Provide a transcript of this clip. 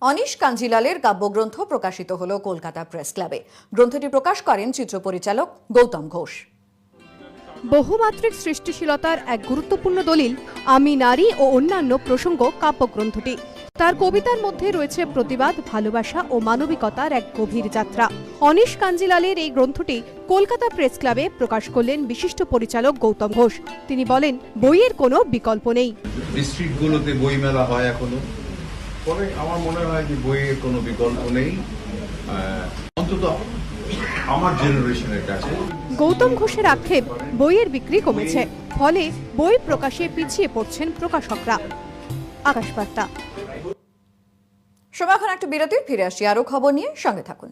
Anise কাঞ্জিলালের কাব্যগ্রন্থ প্রকাশিত হলো কলকাতা প্রেস ক্লাবে। গ্রন্থটি প্রকাশ করেন চিত্র পরিচালক গৌতম ঘোষ। বহুমাত্রিক সৃষ্টিশীলতার এক গুরুত্বপূর্ণ দলিল আমি নারী ও অন্যান্য প্রসঙ্গ কাব্যগ্রন্থটি। তার কবিতার মধ্যে রয়েছে প্রতিবাদ, ভালোবাসা ও মানবিকতার এক গভীর যাত্রা। অনিশ কাঞ্জিলালের এই গ্রন্থটি কলকাতা প্রেস ক্লাবে প্রকাশ করলেন বিশিষ্ট পরিচালক গৌতম ঘোষ। তিনি বলেন, বইয়ের কোনো বিকল্প নেই। ডিস্ট্রিক্টগুলোতে বই মেলা হয় এখনো, পরে আমার মনে হয় যে বইয়ের কোনো বিকল্প নেই, অন্তত আমার জেনারেশনের কাছে। গৌতম ঘোষের আক্ষেপ, বইয়ের বিক্রি কমেছে, ফলে বই প্রকাশে পিছিয়ে পড়ছেন প্রকাশকরা। আকাশবার্তা। সময় এখন একটা বিরতির, ফিরে আসি আরো খবর নিয়ে, সঙ্গে থাকুন।